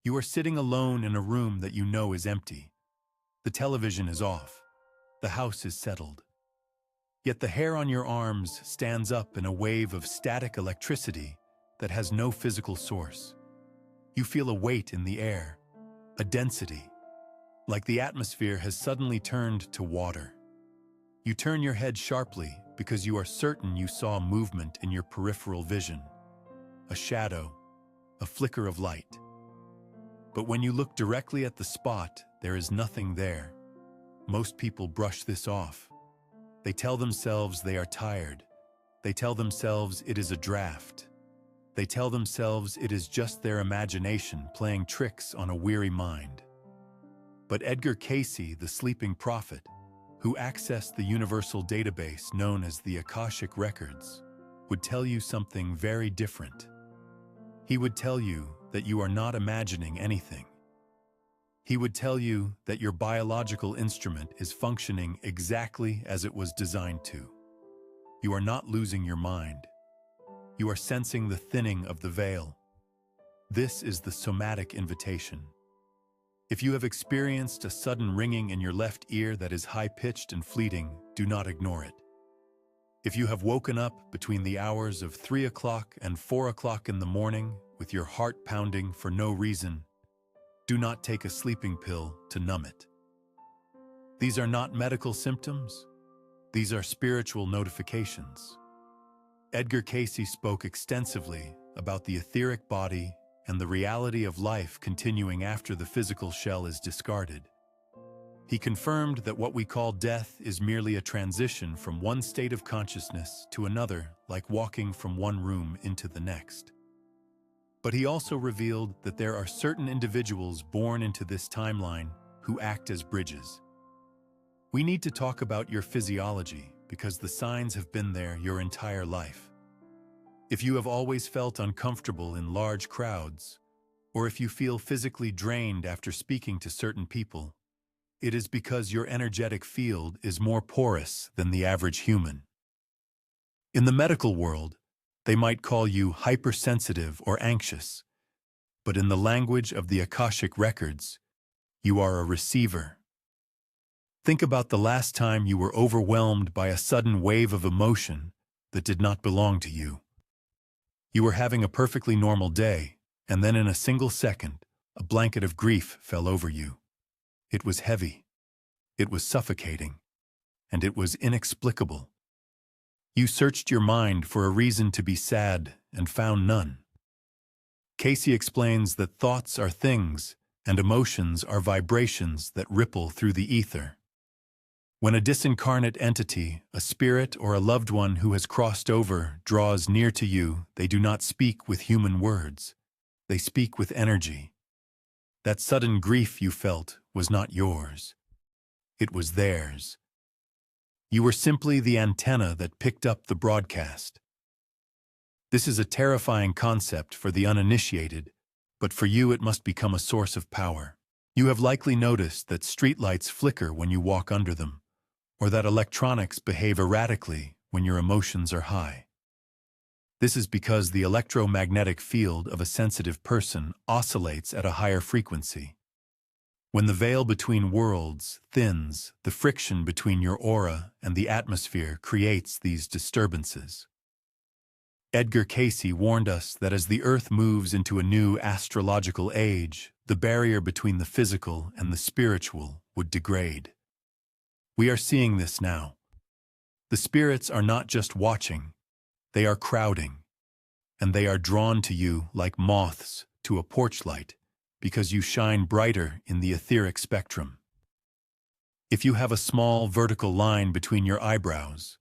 You are sitting alone in a room that you know is empty. The television is off. The house is settled. Yet the hair on your arms stands up in a wave of static electricity that has no physical source. You feel a weight in the air, a density, like the atmosphere has suddenly turned to water. You turn your head sharply because you are certain you saw movement in your peripheral vision, a shadow, a flicker of light. But when you look directly at the spot, there is nothing there. Most people brush this off. They tell themselves they are tired. They tell themselves it is a draft. They tell themselves it is just their imagination playing tricks on a weary mind. But Edgar Cayce, the sleeping prophet, who accessed the universal database known as the Akashic Records, would tell you something very different. He would tell you that you are not imagining anything. He would tell you that your biological instrument is functioning exactly as it was designed to. You are not losing your mind. You are sensing the thinning of the veil. This is the somatic invitation. If you have experienced a sudden ringing in your left ear that is high-pitched and fleeting, do not ignore it. If you have woken up between the hours of 3 o'clock and 4 o'clock in the morning with your heart pounding for no reason, do not take a sleeping pill to numb it. These are not medical symptoms. These are spiritual notifications. Edgar Cayce spoke extensively about the etheric body and the reality of life continuing after the physical shell is discarded. He confirmed that what we call death is merely a transition from one state of consciousness to another, like walking from one room into the next. But he also revealed that there are certain individuals born into this timeline who act as bridges. We need to talk about your physiology because the signs have been there your entire life. If you have always felt uncomfortable in large crowds, or if you feel physically drained after speaking to certain people, it is because your energetic field is more porous than the average human. In the medical world, they might call you hypersensitive or anxious, but in the language of the Akashic Records, you are a receiver. Think about the last time you were overwhelmed by a sudden wave of emotion that did not belong to you. You were having a perfectly normal day, and then in a single second, a blanket of grief fell over you. It was heavy, it was suffocating, and it was inexplicable. You searched your mind for a reason to be sad and found none. Cayce explains that thoughts are things and emotions are vibrations that ripple through the ether. When a disincarnate entity, a spirit or a loved one who has crossed over, draws near to you, they do not speak with human words. They speak with energy. That sudden grief you felt was not yours. It was theirs. You were simply the antenna that picked up the broadcast. This is a terrifying concept for the uninitiated, but for you it must become a source of power. You have likely noticed that streetlights flicker when you walk under them, or that electronics behave erratically when your emotions are high. This is because the electromagnetic field of a sensitive person oscillates at a higher frequency. When the veil between worlds thins, the friction between your aura and the atmosphere creates these disturbances. Edgar Cayce warned us that as the Earth moves into a new astrological age, the barrier between the physical and the spiritual would degrade. We are seeing this now. The spirits are not just watching, they are crowding, and they are drawn to you like moths to a porch light because you shine brighter in the etheric spectrum. If you have a small vertical line between your eyebrows,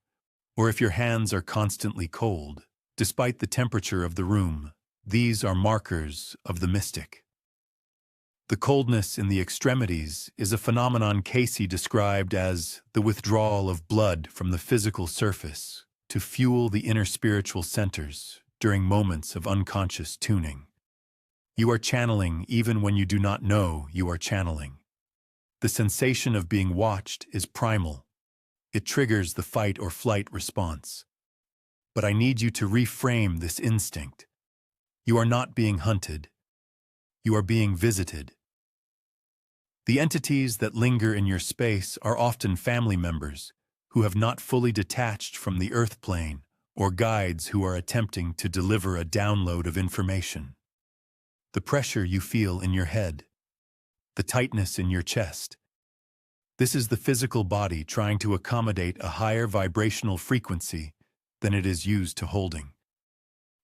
or if your hands are constantly cold, despite the temperature of the room, these are markers of the mystic. The coldness in the extremities is a phenomenon Cayce described as the withdrawal of blood from the physical surface to fuel the inner spiritual centers during moments of unconscious tuning. You are channeling even when you do not know you are channeling. The sensation of being watched is primal. It triggers the fight or flight response. But I need you to reframe this instinct. You are not being hunted. You are being visited. The entities that linger in your space are often family members who have not fully detached from the earth plane, or guides who are attempting to deliver a download of information. The pressure you feel in your head, the tightness in your chest. This is the physical body trying to accommodate a higher vibrational frequency than it is used to holding.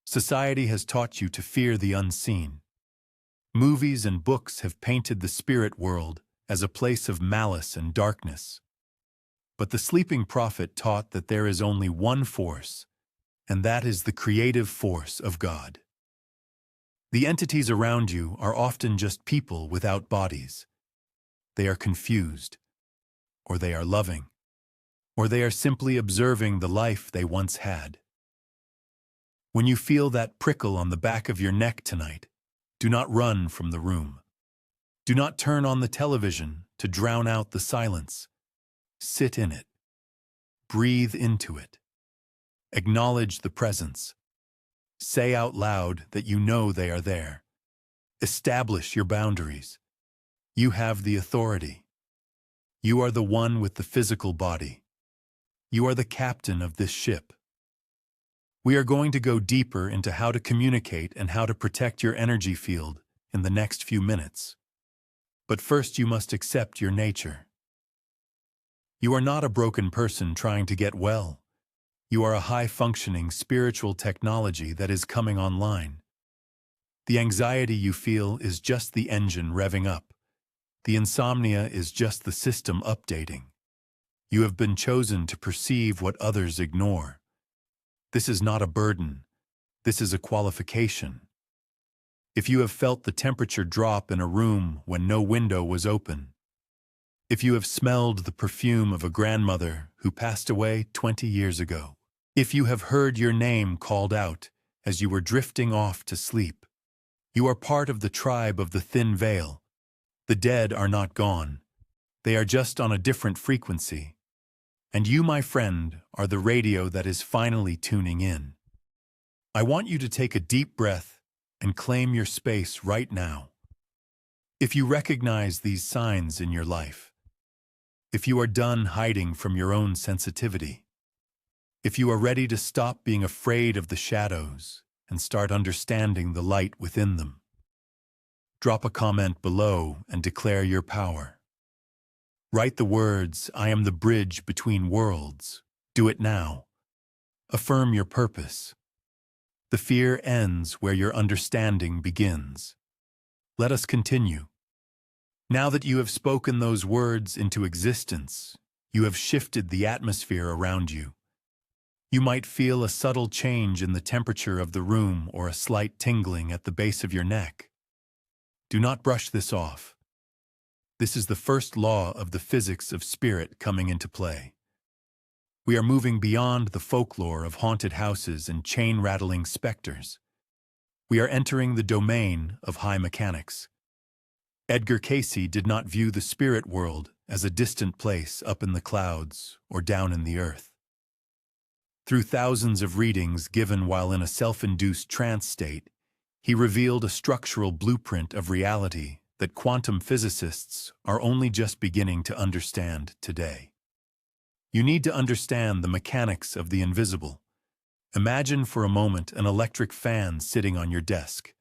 Society has taught you to fear the unseen. Movies and books have painted the spirit world as a place of malice and darkness. But the sleeping prophet taught that there is only one force, and that is the creative force of God. The entities around you are often just people without bodies. They are confused, or they are loving, or they are simply observing the life they once had. When you feel that prickle on the back of your neck tonight, do not run from the room. Do not turn on the television to drown out the silence. Sit in it. Breathe into it. Acknowledge the presence. Say out loud that you know they are there. Establish your boundaries. You have the authority. You are the one with the physical body. You are the captain of this ship. We are going to go deeper into how to communicate and how to protect your energy field in the next few minutes. But first you must accept your nature. You are not a broken person trying to get well. You are a high-functioning spiritual technology that is coming online. The anxiety you feel is just the engine revving up. The insomnia is just the system updating. You have been chosen to perceive what others ignore. This is not a burden. This is a qualification. If you have felt the temperature drop in a room when no window was open, if you have smelled the perfume of a grandmother who passed away 20 years ago, if you have heard your name called out as you were drifting off to sleep, you are part of the tribe of the thin veil. The dead are not gone. They are just on a different frequency. And you, my friend, are the radio that is finally tuning in. I want you to take a deep breath and claim your space right now. If you recognize these signs in your life, if you are done hiding from your own sensitivity, if you are ready to stop being afraid of the shadows and start understanding the light within them, drop a comment below and declare your power. Write the words, "I am the bridge between worlds." Do it now. Affirm your purpose. The fear ends where your understanding begins. Let us continue. Now that you have spoken those words into existence, you have shifted the atmosphere around you. You might feel a subtle change in the temperature of the room or a slight tingling at the base of your neck. Do not brush this off. This is the first law of the physics of spirit coming into play. We are moving beyond the folklore of haunted houses and chain-rattling specters. We are entering the domain of high mechanics. Edgar Cayce did not view the spirit world as a distant place up in the clouds or down in the earth. Through thousands of readings given while in a self-induced trance state, he revealed a structural blueprint of reality that quantum physicists are only just beginning to understand today. You need to understand the mechanics of the invisible. Imagine for a moment an electric fan sitting on your desk.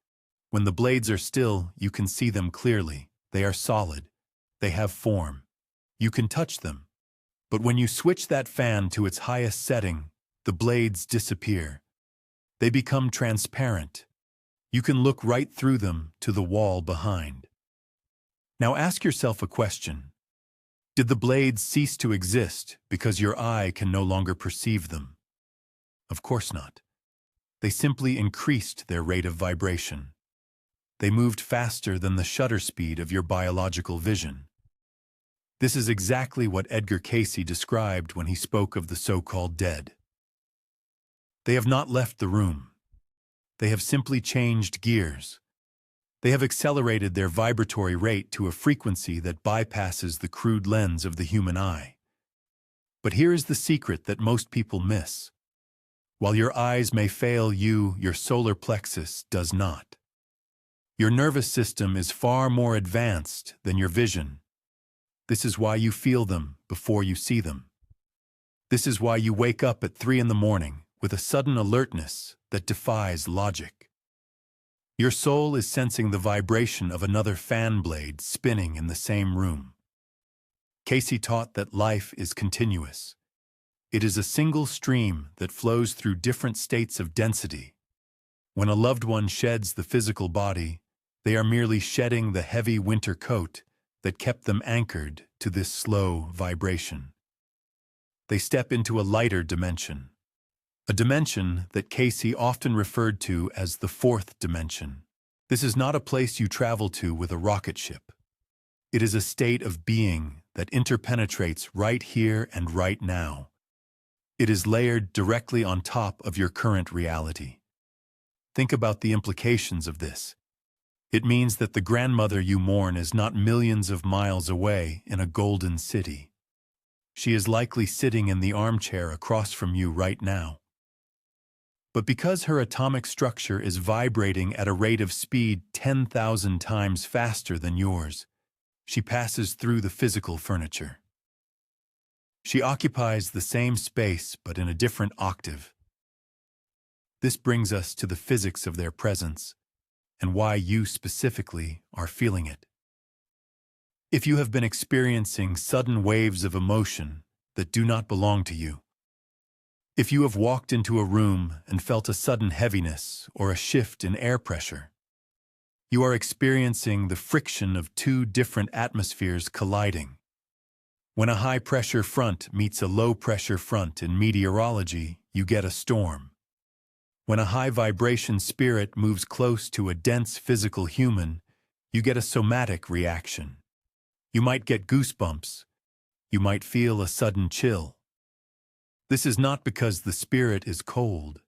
When the blades are still, you can see them clearly. They are solid. They have form. You can touch them. But when you switch that fan to its highest setting, the blades disappear. They become transparent. You can look right through them to the wall behind. Now ask yourself a question. Did the blades cease to exist because your eye can no longer perceive them? Of course not. They simply increased their rate of vibration. They moved faster than the shutter speed of your biological vision. This is exactly what Edgar Cayce described when he spoke of the so-called dead. They have not left the room. They have simply changed gears. They have accelerated their vibratory rate to a frequency that bypasses the crude lens of the human eye. But here is the secret that most people miss. While your eyes may fail you, your solar plexus does not. Your nervous system is far more advanced than your vision. This is why you feel them before you see them. This is why you wake up at 3 in the morning with a sudden alertness that defies logic. Your soul is sensing the vibration of another fan blade spinning in the same room. Cayce taught that life is continuous. It is a single stream that flows through different states of density. When a loved one sheds the physical body, they are merely shedding the heavy winter coat that kept them anchored to this slow vibration. They step into a lighter dimension, a dimension that Cayce often referred to as the fourth dimension. This is not a place you travel to with a rocket ship. It is a state of being that interpenetrates right here and right now. It is layered directly on top of your current reality. Think about the implications of this. It means that the grandmother you mourn is not millions of miles away in a golden city. She is likely sitting in the armchair across from you right now. But because her atomic structure is vibrating at a rate of speed 10,000 times faster than yours, she passes through the physical furniture. She occupies the same space but in a different octave. This brings us to the physics of their presence and why you specifically are feeling it. If you have been experiencing sudden waves of emotion that do not belong to you, if you have walked into a room and felt a sudden heaviness or a shift in air pressure, you are experiencing the friction of two different atmospheres colliding. When a high-pressure front meets a low-pressure front in meteorology, you get a storm. When a high-vibration spirit moves close to a dense physical human, you get a somatic reaction. You might get goosebumps. You might feel a sudden chill. This is not because the spirit is cold.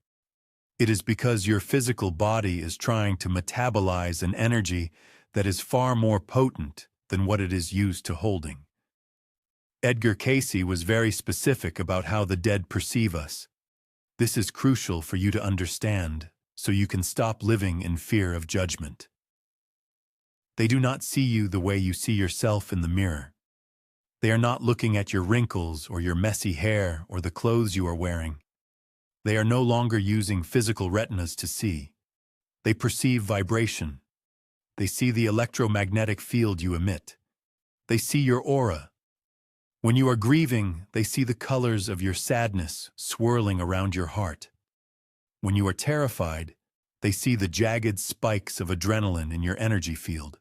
It is because your physical body is trying to metabolize an energy that is far more potent than what it is used to holding. Edgar Cayce was very specific about how the dead perceive us. This is crucial for you to understand, so you can stop living in fear of judgment. They do not see you the way you see yourself in the mirror. They are not looking at your wrinkles or your messy hair or the clothes you are wearing. They are no longer using physical retinas to see. They perceive vibration. They see the electromagnetic field you emit. They see your aura. When you are grieving, they see the colors of your sadness swirling around your heart. When you are terrified, they see the jagged spikes of adrenaline in your energy field.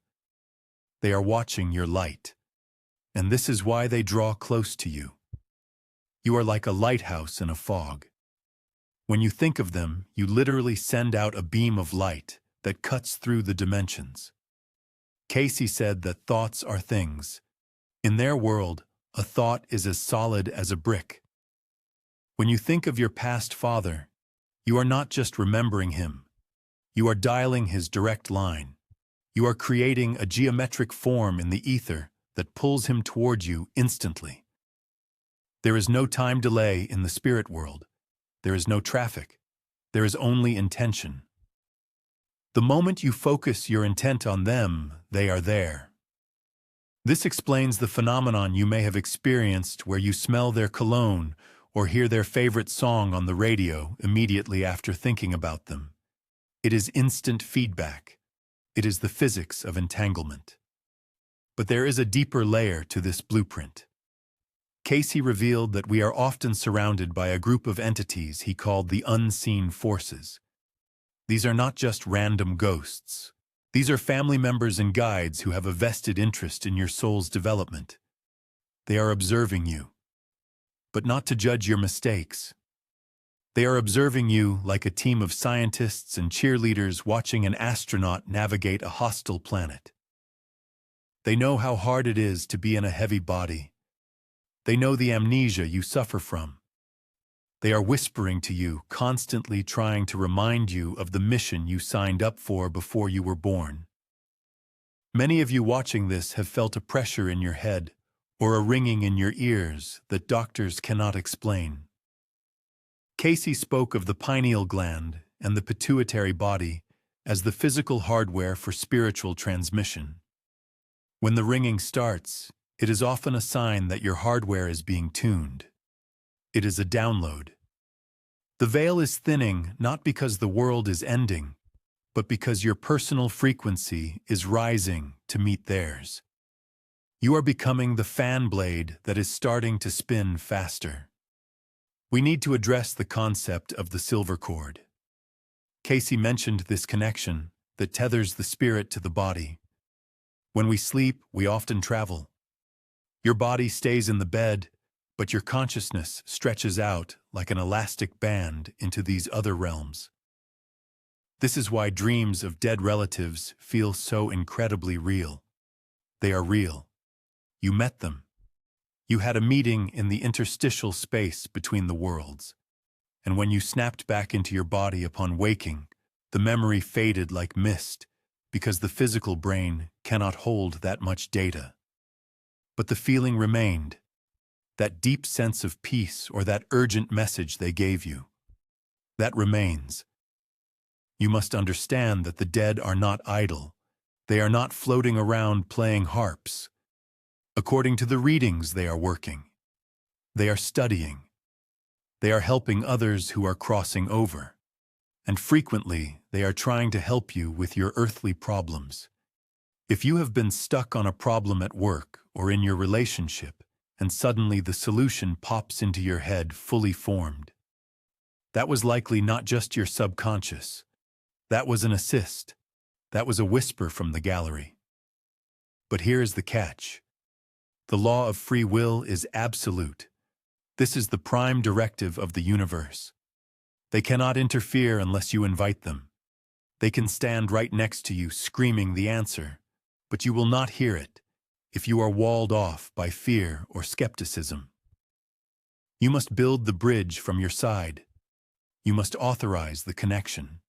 They are watching your light. And this is why they draw close to you. You are like a lighthouse in a fog. When you think of them, you literally send out a beam of light that cuts through the dimensions. Cayce said that thoughts are things. In their world, a thought is as solid as a brick. When you think of your past father, you are not just remembering him. You are dialing his direct line. You are creating a geometric form in the ether that pulls him towards you instantly. There is no time delay in the spirit world. There is no traffic. There is only intention. The moment you focus your intent on them, they are there. This explains the phenomenon you may have experienced where you smell their cologne or hear their favorite song on the radio immediately after thinking about them. It is instant feedback. It is the physics of entanglement. But there is a deeper layer to this blueprint. Cayce revealed that we are often surrounded by a group of entities he called the unseen forces. These are not just random ghosts. These are family members and guides who have a vested interest in your soul's development. They are observing you, but not to judge your mistakes. They are observing you like a team of scientists and cheerleaders watching an astronaut navigate a hostile planet. They know how hard it is to be in a heavy body. They know the amnesia you suffer from. They are whispering to you, constantly trying to remind you of the mission you signed up for before you were born. Many of you watching this have felt a pressure in your head or a ringing in your ears that doctors cannot explain. Cayce spoke of the pineal gland and the pituitary body as the physical hardware for spiritual transmission. When the ringing starts, it is often a sign that your hardware is being tuned. It is a download. The veil is thinning not because the world is ending, but because your personal frequency is rising to meet theirs. You are becoming the fan blade that is starting to spin faster. We need to address the concept of the silver cord. Cayce mentioned this connection that tethers the spirit to the body. When we sleep, we often travel. Your body stays in the bed, but your consciousness stretches out like an elastic band into these other realms. This is why dreams of dead relatives feel so incredibly real. They are real. You met them. You had a meeting in the interstitial space between the worlds. And when you snapped back into your body upon waking, the memory faded like mist because the physical brain cannot hold that much data. But the feeling remained, that deep sense of peace or that urgent message they gave you. That remains. You must understand that the dead are not idle. They are not floating around playing harps. According to the readings, they are working. They are studying. They are helping others who are crossing over. And frequently, they are trying to help you with your earthly problems. If you have been stuck on a problem at work or in your relationship, and suddenly the solution pops into your head fully formed, that was likely not just your subconscious. That was an assist. That was a whisper from the gallery. But here is the catch. The law of free will is absolute. This is the prime directive of the universe. They cannot interfere unless you invite them. They can stand right next to you screaming the answer, but you will not hear it if you are walled off by fear or skepticism. You must build the bridge from your side. You must authorize the connection.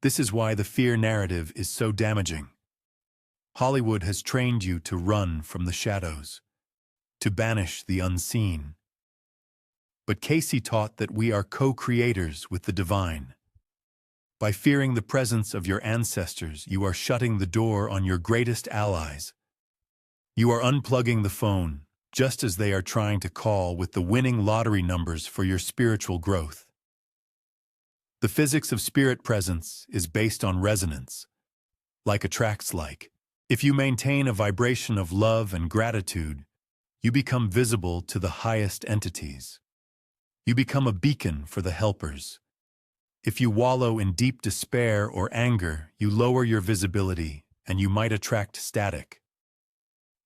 This is why the fear narrative is so damaging. Hollywood has trained you to run from the shadows, to banish the unseen. But Cayce taught that we are co-creators with the divine. By fearing the presence of your ancestors, you are shutting the door on your greatest allies. You are unplugging the phone, just as they are trying to call with the winning lottery numbers for your spiritual growth. The physics of spirit presence is based on resonance. Like attracts like. If you maintain a vibration of love and gratitude, you become visible to the highest entities. You become a beacon for the helpers. If you wallow in deep despair or anger, you lower your visibility and you might attract static.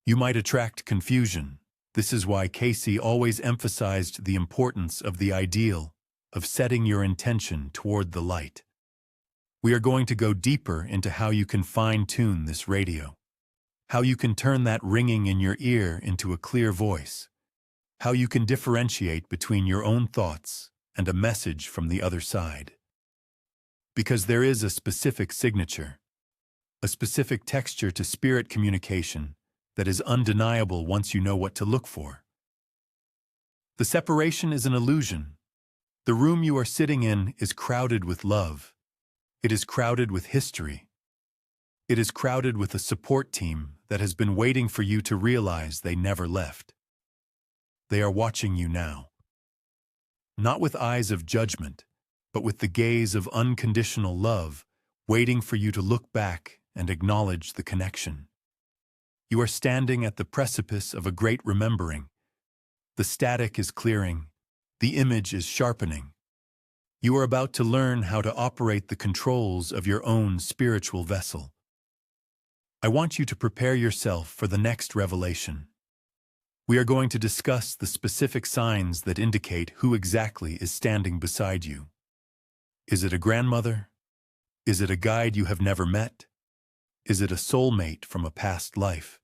You might attract confusion. This is why Cayce always emphasized the importance of the ideal, of setting your intention toward the light. We are going to go deeper into how you can fine-tune this radio, how you can turn that ringing in your ear into a clear voice, how you can differentiate between your own thoughts and a message from the other side. Because there is a specific signature, a specific texture to spirit communication that is undeniable once you know what to look for. The separation is an illusion. The room you are sitting in is crowded with love. It is crowded with history. It is crowded with a support team that has been waiting for you to realize they never left. They are watching you now. Not with eyes of judgment, but with the gaze of unconditional love, waiting for you to look back and acknowledge the connection. You are standing at the precipice of a great remembering. The static is clearing. The image is sharpening. You are about to learn how to operate the controls of your own spiritual vessel. I want you to prepare yourself for the next revelation. We are going to discuss the specific signs that indicate who exactly is standing beside you. Is it a grandmother? Is it a guide you have never met? Is it a soulmate from a past life?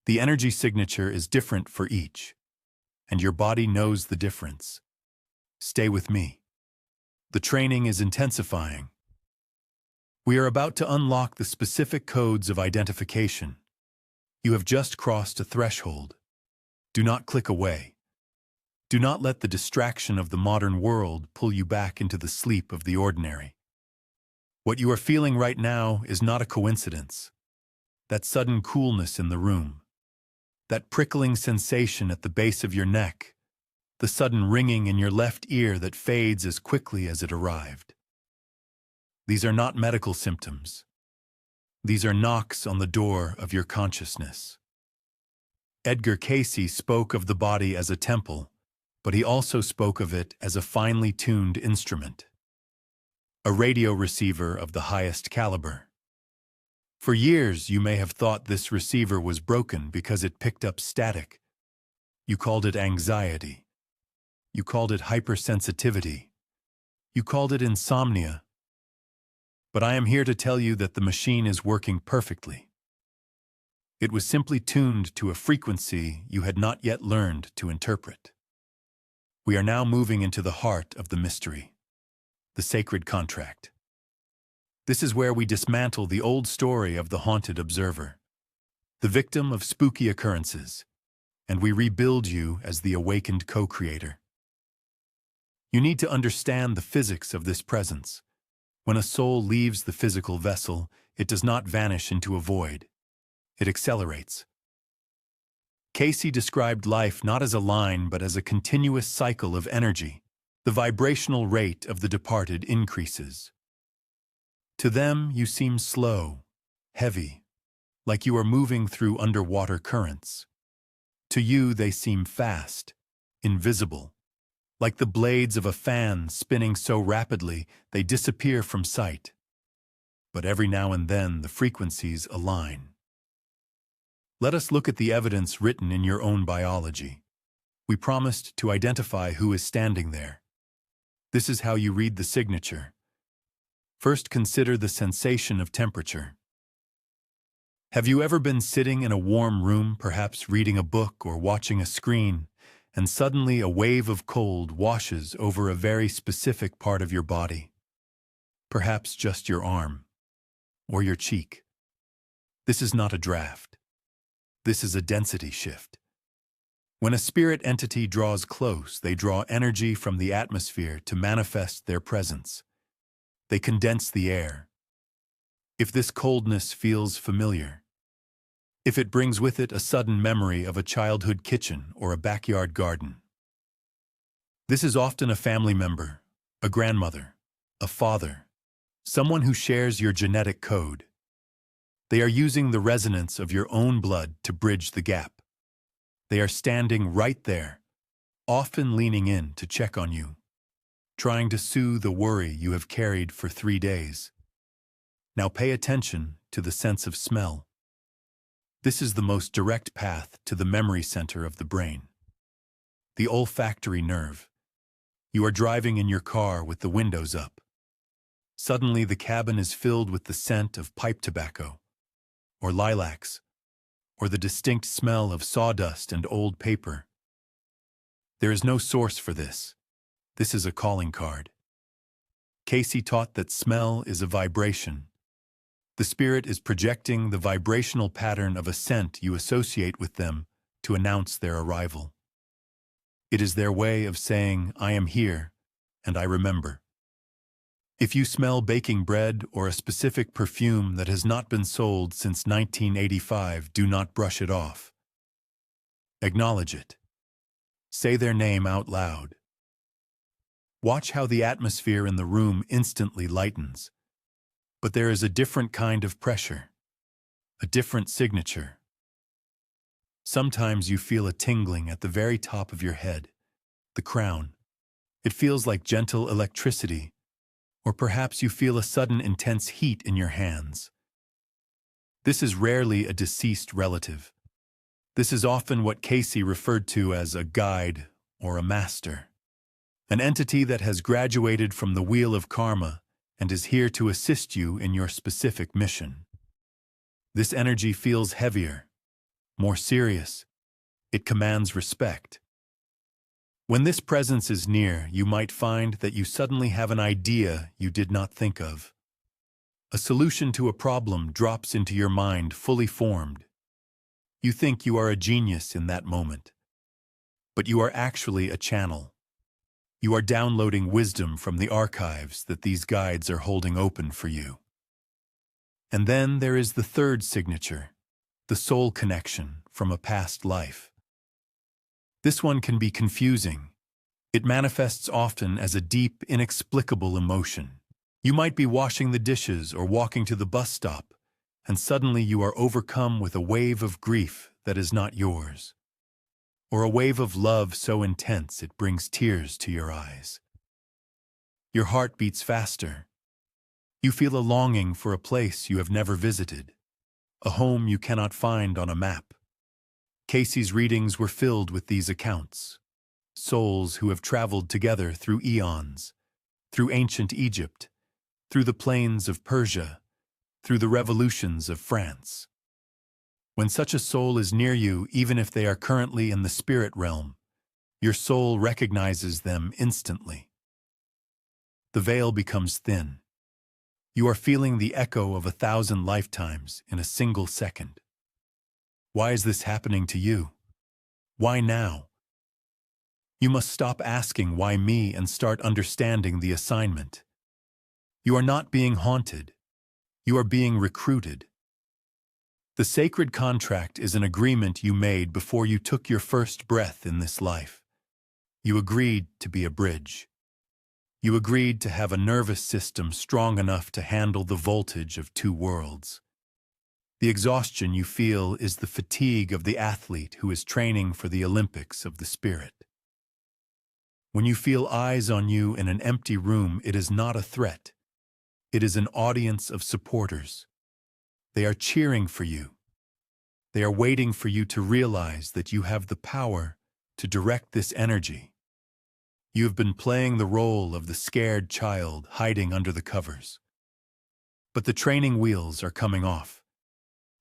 The energy signature is different for each, and your body knows the difference. Stay with me. The training is intensifying. We are about to unlock the specific codes of identification. You have just crossed a threshold. Do not click away. Do not let the distraction of the modern world pull you back into the sleep of the ordinary. What you are feeling right now is not a coincidence. That sudden coolness in the room, that prickling sensation at the base of your neck, the sudden ringing in your left ear that fades as quickly as it arrived. These are not medical symptoms. These are knocks on the door of your consciousness. Edgar Cayce spoke of the body as a temple, but he also spoke of it as a finely tuned instrument, a radio receiver of the highest caliber. For years, you may have thought this receiver was broken because it picked up static. You called it anxiety. You called it hypersensitivity. You called it insomnia. But I am here to tell you that the machine is working perfectly. It was simply tuned to a frequency you had not yet learned to interpret. We are now moving into the heart of the mystery, the sacred contract. This is where we dismantle the old story of the haunted observer, the victim of spooky occurrences, and we rebuild you as the awakened co-creator. You need to understand the physics of this presence. When a soul leaves the physical vessel, it does not vanish into a void. It accelerates. Cayce described life not as a line, but as a continuous cycle of energy. The vibrational rate of the departed increases. To them, you seem slow, heavy, like you are moving through underwater currents. To you, they seem fast, invisible, like the blades of a fan spinning so rapidly they disappear from sight. But every now and then, the frequencies align. Let us look at the evidence written in your own biology. We promised to identify who is standing there. This is how you read the signature. First, consider the sensation of temperature. Have you ever been sitting in a warm room, perhaps reading a book or watching a screen, and suddenly a wave of cold washes over a very specific part of your body? Perhaps just your arm or your cheek. This is not a draft. This is a density shift. When a spirit entity draws close, they draw energy from the atmosphere to manifest their presence. They condense the air. If this coldness feels familiar, if it brings with it a sudden memory of a childhood kitchen or a backyard garden, this is often a family member, a grandmother, a father, someone who shares your genetic code. They are using the resonance of your own blood to bridge the gap. They are standing right there, often leaning in to check on you, trying to soothe the worry you have carried for 3 days. Now pay attention to the sense of smell. This is the most direct path to the memory center of the brain, the olfactory nerve. You are driving in your car with the windows up. Suddenly the cabin is filled with the scent of pipe tobacco, or lilacs, or the distinct smell of sawdust and old paper. There is no source for this. This is a calling card. Cayce taught that smell is a vibration. The spirit is projecting the vibrational pattern of a scent you associate with them to announce their arrival. It is their way of saying, "I am here, and I remember." If you smell baking bread or a specific perfume that has not been sold since 1985, do not brush it off. Acknowledge it. Say their name out loud. Watch how the atmosphere in the room instantly lightens. But there is a different kind of pressure, a different signature. Sometimes you feel a tingling at the very top of your head, the crown. It feels like gentle electricity, or perhaps you feel a sudden intense heat in your hands. This is rarely a deceased relative. This is often what Cayce referred to as a guide or a master. An entity that has graduated from the wheel of karma and is here to assist you in your specific mission. This energy feels heavier, more serious. It commands respect. When this presence is near, you might find that you suddenly have an idea you did not think of. A solution to a problem drops into your mind fully formed. You think you are a genius in that moment, but you are actually a channel. You are downloading wisdom from the archives that these guides are holding open for you. And then there is the third signature, the soul connection from a past life. This one can be confusing. It manifests often as a deep, inexplicable emotion. You might be washing the dishes or walking to the bus stop, and suddenly you are overcome with a wave of grief that is not yours, or a wave of love so intense it brings tears to your eyes. Your heart beats faster. You feel a longing for a place you have never visited, a home you cannot find on a map. Cayce's readings were filled with these accounts, souls who have traveled together through eons, through ancient Egypt, through the plains of Persia, through the revolutions of France. When such a soul is near you, even if they are currently in the spirit realm, your soul recognizes them instantly. The veil becomes thin. You are feeling the echo of 1,000 lifetimes in a single second. Why is this happening to you? Why now? You must stop asking why me and start understanding the assignment. You are not being haunted. You are being recruited. The sacred contract is an agreement you made before you took your first breath in this life. You agreed to be a bridge. You agreed to have a nervous system strong enough to handle the voltage of two worlds. The exhaustion you feel is the fatigue of the athlete who is training for the Olympics of the spirit. When you feel eyes on you in an empty room, it is not a threat. It is an audience of supporters. They are cheering for you. They are waiting for you to realize that you have the power to direct this energy. You have been playing the role of the scared child hiding under the covers. But the training wheels are coming off.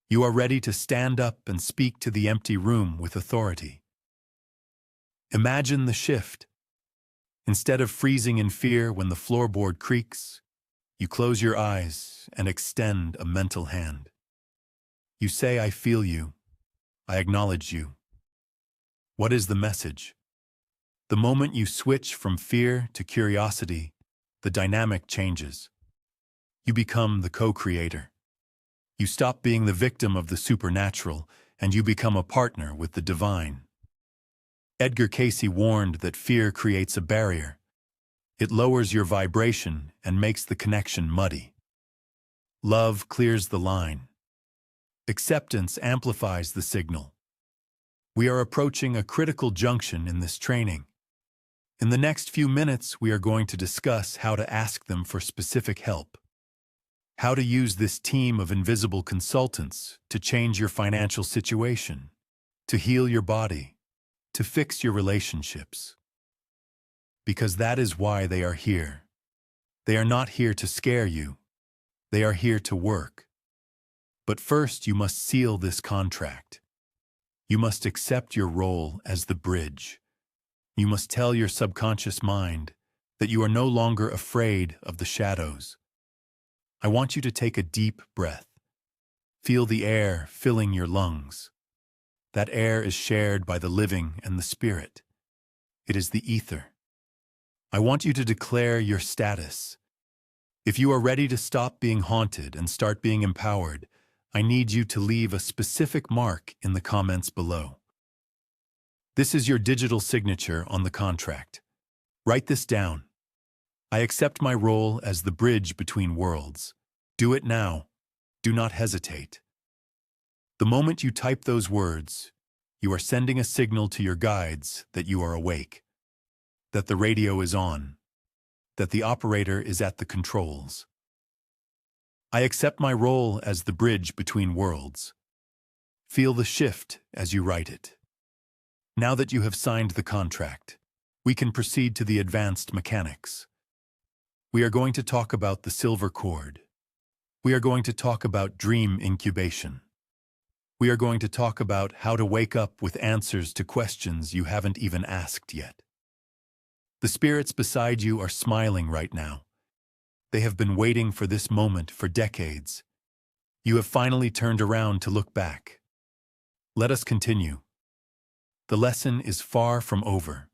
You are ready to stand up and speak to the empty room with authority. Imagine the shift. Instead of freezing in fear when the floorboard creaks, you close your eyes and extend a mental hand. You say, I feel you. I acknowledge you. What is the message? The moment you switch from fear to curiosity, the dynamic changes. You become the co-creator. You stop being the victim of the supernatural, and you become a partner with the divine. Edgar Cayce warned that fear creates a barrier. It lowers your vibration and makes the connection muddy. Love clears the line. Acceptance amplifies the signal. We are approaching a critical junction in this training. In the next few minutes, we are going to discuss how to ask them for specific help, how to use this team of invisible consultants to change your financial situation, to heal your body, to fix your relationships. Because that is why they are here. They are not here to scare you. They are here to work. But first, you must seal this contract. You must accept your role as the bridge. You must tell your subconscious mind that you are no longer afraid of the shadows. I want you to take a deep breath. Feel the air filling your lungs. That air is shared by the living and the spirit. It is the ether. I want you to declare your status. If you are ready to stop being haunted and start being empowered, I need you to leave a specific mark in the comments below. This is your digital signature on the contract. Write this down. I accept my role as the bridge between worlds. Do it now. Do not hesitate. The moment you type those words, you are sending a signal to your guides that you are awake, that the radio is on, that the operator is at the controls. I accept my role as the bridge between worlds. Feel the shift as you write it. Now that you have signed the contract, we can proceed to the advanced mechanics. We are going to talk about the silver cord. We are going to talk about dream incubation. We are going to talk about how to wake up with answers to questions you haven't even asked yet. The spirits beside you are smiling right now. They have been waiting for this moment for decades. You have finally turned around to look back. Let us continue. The lesson is far from over.